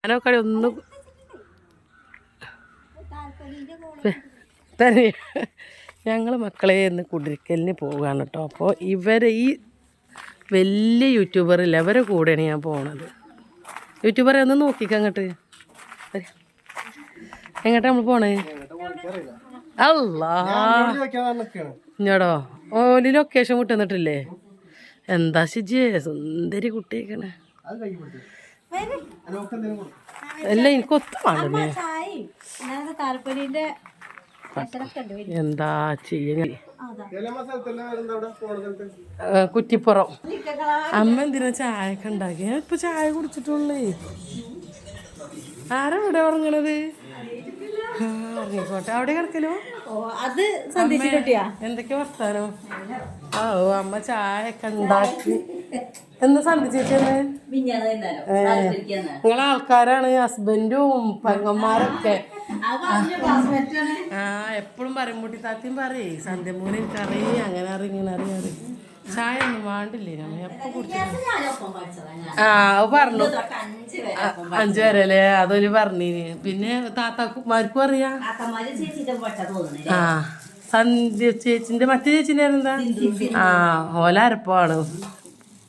ഞാനൊക്കെ ഒന്നും തന്നെ ഞങ്ങൾ മക്കളെ ഇന്ന് കുടിരിക്കലിന് പോവുകയാണ് കേട്ടോ. അപ്പോൾ ഇവരെ ഈ വലിയ യൂട്യൂബറില്ല അവരെ കൂടെയാണ് ഞാൻ പോണത്. യൂട്യൂബറെ ഒന്ന് നോക്കിക്ക അങ്ങോട്ട് എങ്ങോട്ടാ നമ്മൾ പോണേ? അല്ലാ ഇഞ്ഞോടോ ഓല് ലൊക്കേഷൻ വിട്ടുന്നിട്ടില്ലേ? എന്താ ശിജേ സുന്ദരി കുട്ടിയേക്കണേ. അല്ല എനിക്ക് ഒത്തുമാണ്ടേ എന്താ ചെയ്യ കുറ്റിപ്പുറം. അമ്മ എന്തിനാ ചായ ഒക്കെ ഉണ്ടാക്കി? ഞാൻ ഇപ്പൊ ചായ കുടിച്ചിട്ടുള്ളേ. ആരാ ഇവിടെ ഉറങ്ങണത്? ഉറങ്ങിക്കോട്ടെ. അവിടെ കിടക്കലോ? എന്തൊക്കെ വർത്താനോ? ഓ അമ്മ ചായ ഒക്കെ ഉണ്ടാക്കി. എന്ന് സന്ധിച്ചേച്ചെന്ന് നിങ്ങളെ ആൾക്കാരാണ്, ഹസ്ബൻഡും പെങ്ങന്മാരൊക്കെ. എപ്പോഴും പറയും മുട്ടി താത്തിയും പറയേ സന്ധ്യമൂന്ന് എനിക്കറിയ അങ്ങനെ അറിയ ഇങ്ങനെ അറിയാറ്. ചായ ഒന്നും വേണ്ടില്ലേ നമ്മ എപ്പോ കുടിച്ചു. അത് പറഞ്ഞു 5 വരെ അതൊരു പറഞ്ഞിന്. പിന്നെ താത്താക്കുമാർക്കും അറിയാം. സന്ധ്യ ചേച്ചിന്റെ മറ്റേ ചേച്ചിന്റെ എന്താ ഓലാരപ്പാണ്.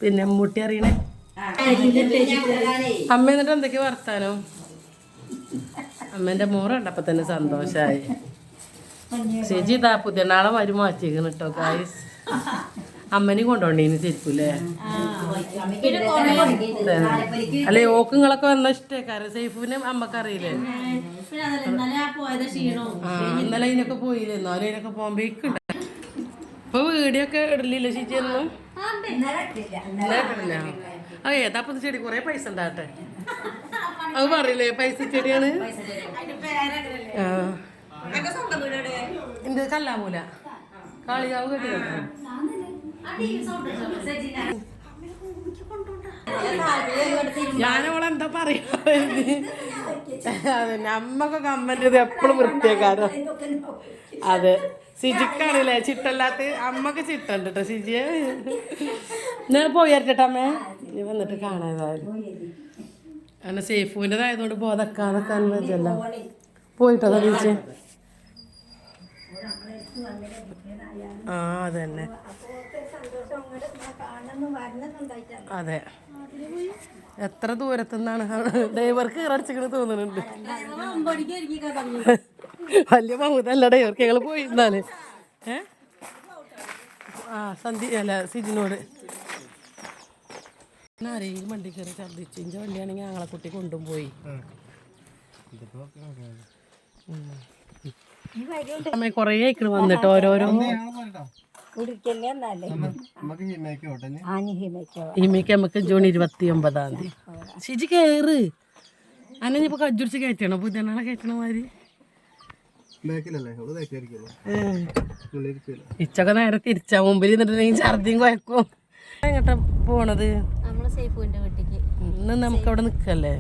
പിന്നെ മുട്ടി അറിയണേ. അമ്മ എന്നിട്ട് എന്തൊക്കെയാ വർത്താനം? അമ്മേന്റെ മോറ് കണ്ടപ്പോ തന്നെ സന്തോഷായി. ചേച്ചി ഇതാ പുതിയ നാളെ വരും മാറ്റിയേക്കണ് കേട്ടോ ഗായ്സ്. അമ്മനെയും കൊണ്ടോണ്ടീന് ശരിക്കൂല്ലേ? അല്ലെ ഓക്കുങ്ങളൊക്കെ വന്ന ഇഷ്ടേക്കാറ്. സേഫിനെ അമ്മക്കറിയില്ലേ? ഇന്നലെ അതിനൊക്കെ പോയില്ലേ? എന്നാലും അതിനൊക്കെ പോകുമ്പോ ഇപ്പൊ വീഡിയോ ഒക്കെ ഇടലില്ല ചേച്ചി ഒന്നും? അത് ഏതാപ്പത് ചെടി? കൊറേ പൈസ ഉണ്ടാകട്ടെ. അത് പറയില്ലേ പൈസ ചെടിയാണ്? എന്റെ കല്ലാമൂല കാളികാവ് കെട്ടിയോ? ഞാനവളെന്താ പറയാ? അതെ നമ്മക്കൊക്കെ അമ്മൻ്റെ എപ്പോഴും വൃത്തിയേക്കാരോ. അതെ സിജിക്കാണല്ലേ ചിട്ടല്ലാത്ത. അമ്മക്ക് ചിട്ടുണ്ട് കേട്ടോ സിജിയെ. ഞാൻ പോയിരട്ടെ അമ്മേ. ഇനി വന്നിട്ട് കാണാതായാലും അങ്ങനെ സേഫുവിൻ്റെതായതുകൊണ്ട് ബോധക്കാതൊക്കാൻ വെച്ചല്ല പോയിട്ടോ തിരിച്ച്. അതന്നെ അതെ. എത്ര ദൂരത്തുനിന്നാണ് ഡ്രൈവർക്ക് കീറടിച്ചിങ്ങനെ തോന്നുന്നുണ്ട്. വലിയ മഹൂതല്ല ഡ്രൈവർക്ക്. ഞങ്ങൾ പോയിരുന്നാല് അല്ല സിജിനോട് ആരെയും വണ്ടി കയറി ഛർദ്ദിച്ചു. ഇഞ്ച വണ്ടിയാണെങ്കിൽ ഞങ്ങളെ കുട്ടി കൊണ്ടും പോയി. അമ്മ കൊറേ ആയിക്കണ് വന്നിട്ട് ഓരോരോ ഹിമയ്ക്ക് നമുക്ക് ജൂൺ 29-ാം തീയതി. ഷിജി കയറ്. അന്നിപ്പോ കജ്ജുടിച്ച് കയറ്റണോ? പുതിയനാളെ കയറ്റണ മാതിരി. ഇച്ചൊക്കെ നേരെ തിരിച്ചാ മുമ്പിൽ നിന്നിട്ടുണ്ടെങ്കിൽ ഛർദിയും കുഴക്കും. എങ്ങോട്ടാ പോണത്? ഇന്ന് നമുക്ക് അവിടെ നിക്കല്ലേ?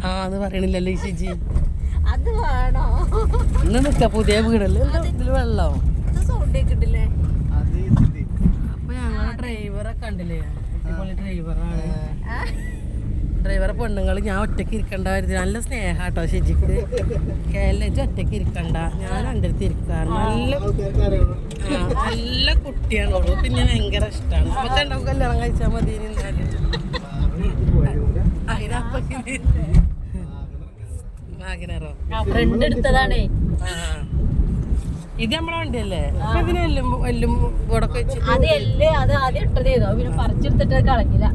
അത് പറയണില്ലല്ലോ ഈ ഷിജി. ഇന്ന് നിക്ക പുതിയ വീടല്ലേ? ഇതില് വെള്ളം. അപ്പൊ ഞങ്ങളെ ഡ്രൈവറെ കണ്ടില്ലേ? അടിപൊളി ഡ്രൈവറാണ്. ഡ്രൈവറെ പെണ്ണുങ്ങൾ ഞാൻ ഒറ്റയ്ക്ക് ഇരിക്കണ്ട വരുന്നത്. നല്ല സ്നേഹാട്ടോ ഷിജിക്ക്. കേരളച്ച് ഒറ്റയ്ക്ക് ഇരിക്കണ്ട, ഞാൻ എൻ്റെ അടുത്ത് ഇരിക്കാറ്. നല്ല കുട്ടിയാണോളൂ. പിന്നെ ഭയങ്കര ഇഷ്ടമാണ്. നമുക്ക് ഉണ്ടാവും കല്യാണം കഴിച്ചാൽ മതി. ഇത് നമ്മളെ വണ്ടിയല്ലേ? ഇതിന് എല്ലും കൂടൊക്കെ വെച്ച് പറിച്ചെടുത്തിട്ട് കളഞ്ഞില്ല.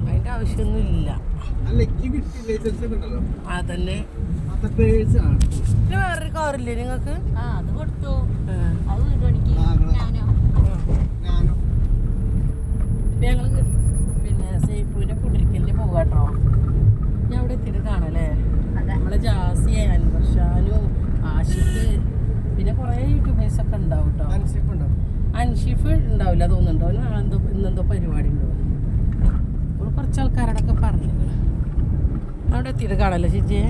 അതിന്റെ ആവശ്യമൊന്നും ഇല്ല. അതന്നെ. വേറൊരു കാറില്ലേ നിങ്ങക്ക്? അത് കൊടുത്തു. ഞങ്ങള് പിന്നെ സേഫുവിന്റെ കുടിരിക്കലിന് പോകാട്ടോ. ഞാൻ അവിടെ എത്തിയിട്ട് കാണല്ലേ? നമ്മളെ ജാസി, അൻവർഷാനു, ആഷിഫ്, പിന്നെ കുറെ യൂട്യൂബേഴ്സ് ഒക്കെ ഉണ്ടാവും കേട്ടോ. അൻഷിഫ് ഉണ്ടാവില്ല തോന്നുന്നുണ്ടോ? ഇന്നെന്തോ പരിപാടി ഉണ്ടോ? കുറച്ച് ആൾക്കാരോടൊക്കെ പറഞ്ഞു. അവിടെ എത്തിയിട്ട് കാണല്ലേ ഷിജിയെ?